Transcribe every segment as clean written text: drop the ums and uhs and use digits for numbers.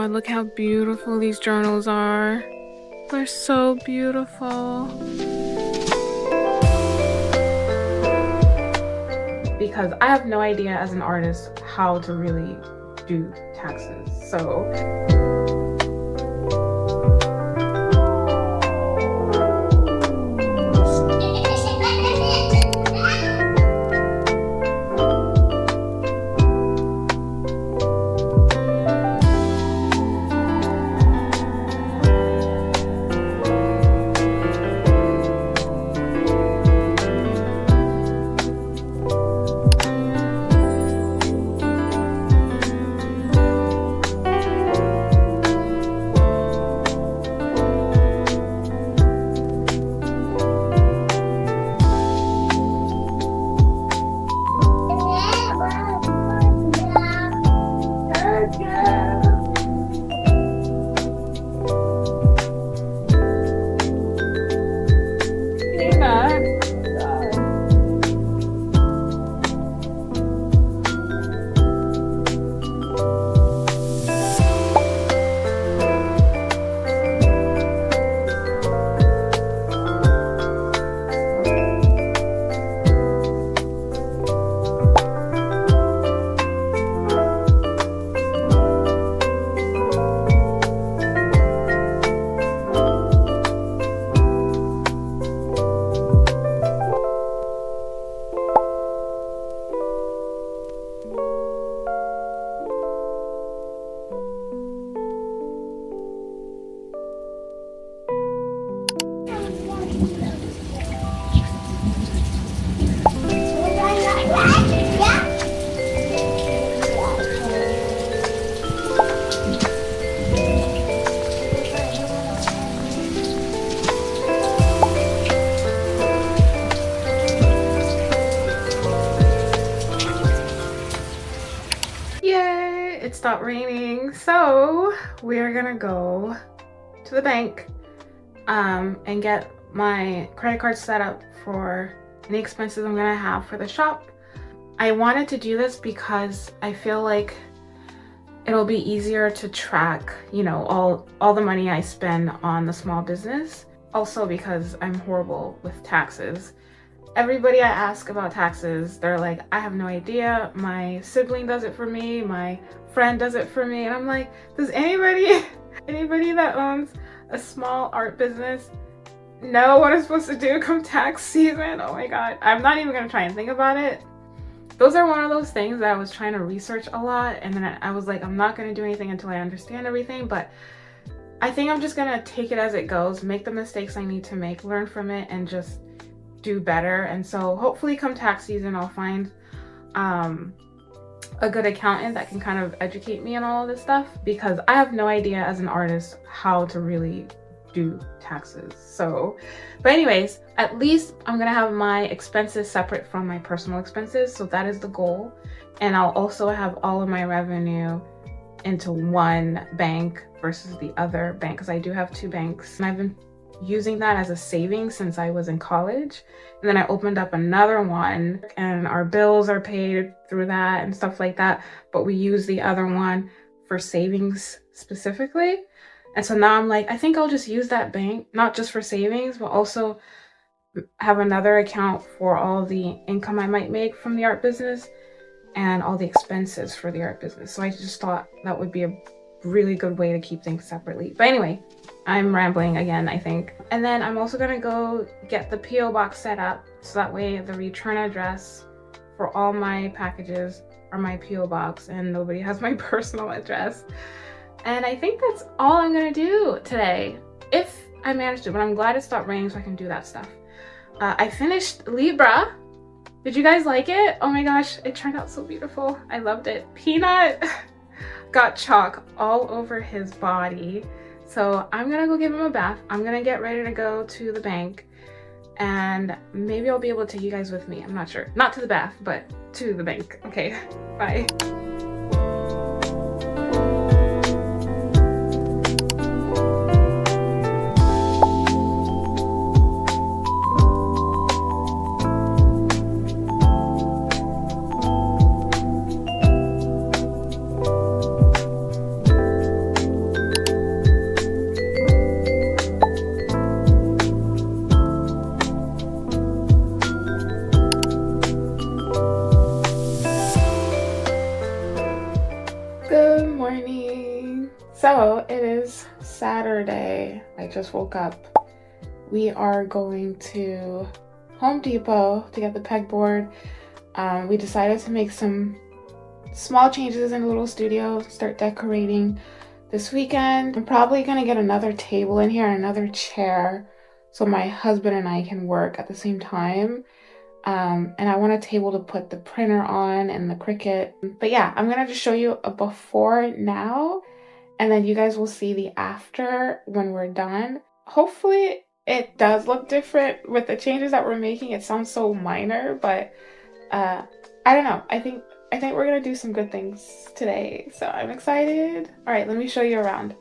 god, look how beautiful these journals are. They're so beautiful. Because I have no idea as an artist how to really do taxes. So it stopped raining, so we're gonna go to the bank and get my credit card set up for any expenses I'm gonna have for the shop. I wanted to do this because I feel like it'll be easier to track, you know, all the money I spend on the small business. Also because I'm horrible with taxes. Everybody I ask about taxes, they're like, I have no idea. My sibling does it for me. My friend does it for me. And I'm like, does anybody that owns a small art business know what I'm supposed to do come tax season? Oh my god. I'm not even gonna try and think about it. Those are one of those things that I was trying to research a lot. And then I was like, I'm not gonna do anything until I understand everything. But I think I'm just gonna take it as it goes, make the mistakes I need to make, learn from it, and just do better. And so hopefully come tax season I'll find a good accountant that can kind of educate me on all of this stuff, because I have no idea as an artist how to really do taxes. So but anyways, at least I'm gonna have my expenses separate from my personal expenses, so that is the goal. And I'll also have all of my revenue into one bank versus the other bank, because I do have two banks and I've been using that as a savings since I was in college. And then I opened up another one and our bills are paid through that and stuff like that, but we use the other one for savings specifically. And so now I'm like, I think I'll just use that bank, not just for savings, but also have another account for all the income I might make from the art business and all the expenses for the art business. So I just thought that would be a really good way to keep things separately. But anyway, I'm rambling again, I think. And then I'm also gonna go get the P.O Box set up, so that way the return address for all my packages are my P.O Box and nobody has my personal address. And I think that's all I'm gonna do today, if I manage to, but I'm glad it stopped raining so I can do that stuff. I finished Libra. Did you guys like it? Oh my gosh, it turned out so beautiful. I loved it. Peanut got chalk all over his body. So I'm gonna go give him a bath. I'm gonna get ready to go to the bank, and maybe I'll be able to take you guys with me. I'm not sure. Not to the bath, but to the bank. Okay, bye. So it is Saturday. I just woke up. We are going to Home Depot to get the pegboard. We decided to make some small changes in the little studio, start decorating this weekend. I'm probably gonna get another table in here, another chair, so my husband and I can work at the same time. And I want a table to put the printer on and the Cricut. But yeah, I'm gonna just show you a before now, and then you guys will see the after when we're done. Hopefully it does look different with the changes that we're making. It sounds so minor, but I don't know. I think we're gonna do some good things today, so I'm excited. All right, let me show you around.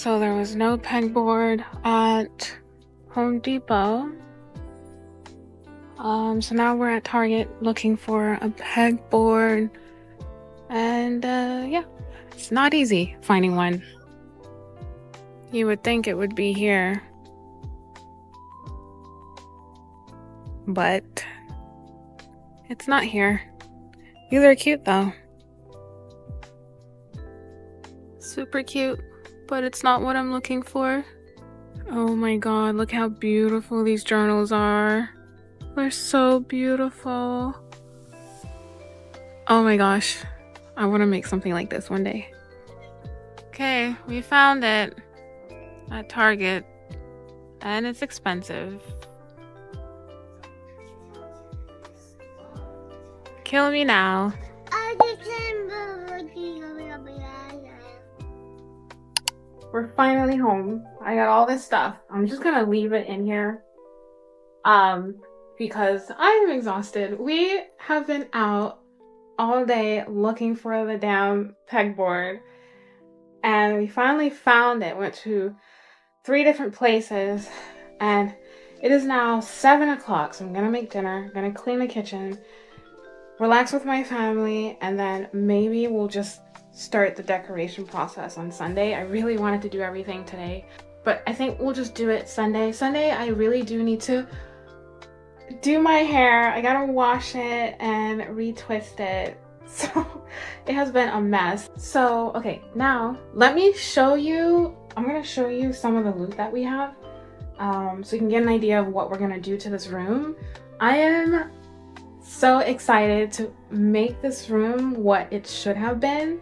So there was no pegboard at Home Depot. So now we're at Target looking for a pegboard. And yeah, it's not easy finding one. You would think it would be here, but it's not here. These are cute though. Super cute, but it's not what I'm looking for. Oh my god, look how beautiful these journals are. They're so beautiful. Oh my gosh, I want to make something like this one day. Okay, we found it at Target, and it's expensive. Kill me now. We're finally home. I got all this stuff. I'm just gonna leave it in here because I'm exhausted. We have been out all day looking for the damn pegboard, and we finally found it. Went to 3 different places, and it is now 7 o'clock, so I'm gonna make dinner. I'm gonna clean the kitchen, relax with my family, and then maybe we'll just start the decoration process on Sunday. I really wanted to do everything today, but I think we'll just do it Sunday. Sunday, I really do need to do my hair. I gotta wash it and retwist it. So it has been a mess. So, okay, now let me show you. I'm gonna show you some of the loot that we have so you can get an idea of what we're gonna do to this room. I am so excited to make this room what it should have been,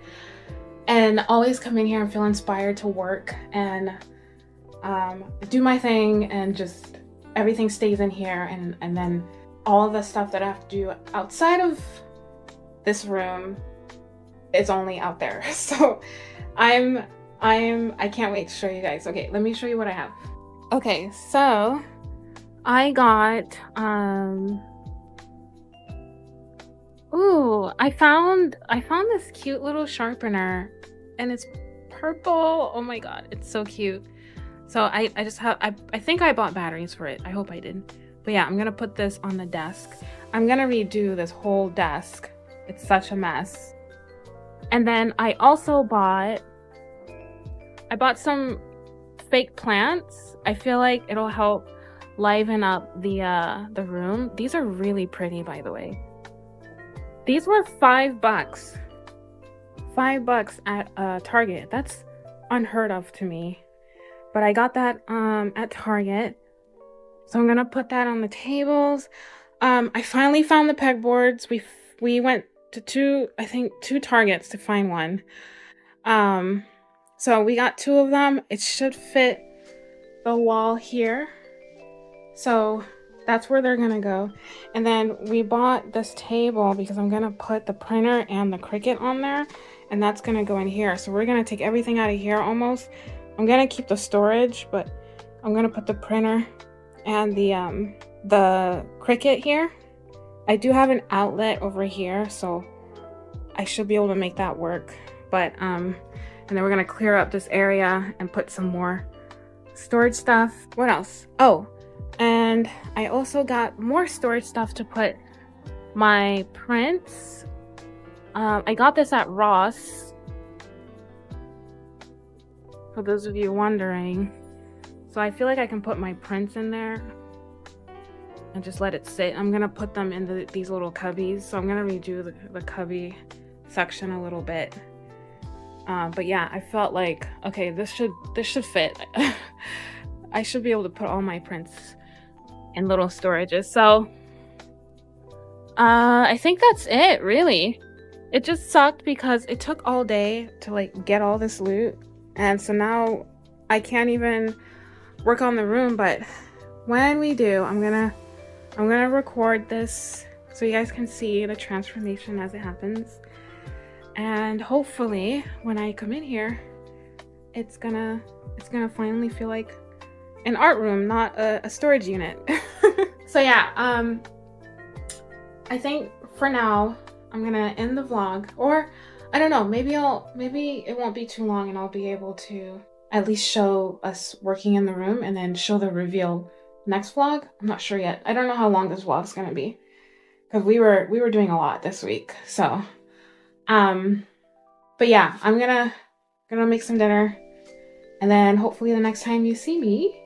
and always come in here and feel inspired to work and do my thing, and just everything stays in here, and then all the stuff that I have to do outside of this room is only out there. So I can't wait to show you guys. Okay, let me show you what I have. Okay, so I got ooh, I found this cute little sharpener, and it's purple. Oh my god, it's so cute. So I think I bought batteries for it. I hope I did. But yeah, I'm gonna put this on the desk. I'm gonna redo this whole desk. It's such a mess. And then I also bought some fake plants. I feel like it'll help liven up the room. These are really pretty, by the way. These were $5. $5 at Target. That's unheard of to me. But I got that at Target. So I'm gonna put that on the tables. I finally found the pegboards. We went to two Targets to find one. So we got 2 of them. It should fit the wall here. So that's where they're gonna go. And then we bought this table because I'm gonna put the printer and the Cricut on there, and that's gonna go in here. So we're gonna take everything out of here almost. I'm gonna keep the storage, but I'm gonna put the printer and the Cricut here. I do have an outlet over here, so I should be able to make that work. But and then we're gonna clear up this area and put some more storage stuff. What else? Oh, and I also got more storage stuff to put my prints. I got this at Ross, for those of you wondering. So I feel like I can put my prints in there and just let it sit. I'm gonna put them in these little cubbies. So I'm gonna redo the cubby section a little bit. But yeah, I felt like, okay, this should fit. I should be able to put all my prints in little storages. So I think that's it, really. It just sucked because it took all day to like get all this loot, and so now I can't even work on the room. But when we do, I'm gonna record this so you guys can see the transformation as it happens. And hopefully when I come in here, it's gonna finally feel like an art room, not a storage unit. So yeah, I think for now I'm gonna end the vlog, or I don't know, maybe it won't be too long and I'll be able to at least show us working in the room and then show the reveal next vlog. I'm not sure yet. I don't know how long this vlog's gonna be because we were doing a lot this week. So, but yeah, I'm gonna make some dinner, and then hopefully the next time you see me,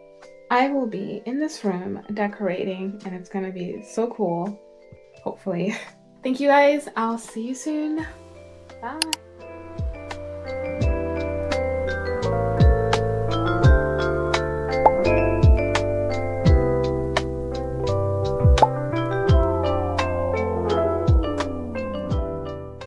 I will be in this room decorating, and it's gonna be so cool. Hopefully. Thank you guys. I'll see you soon. Bye.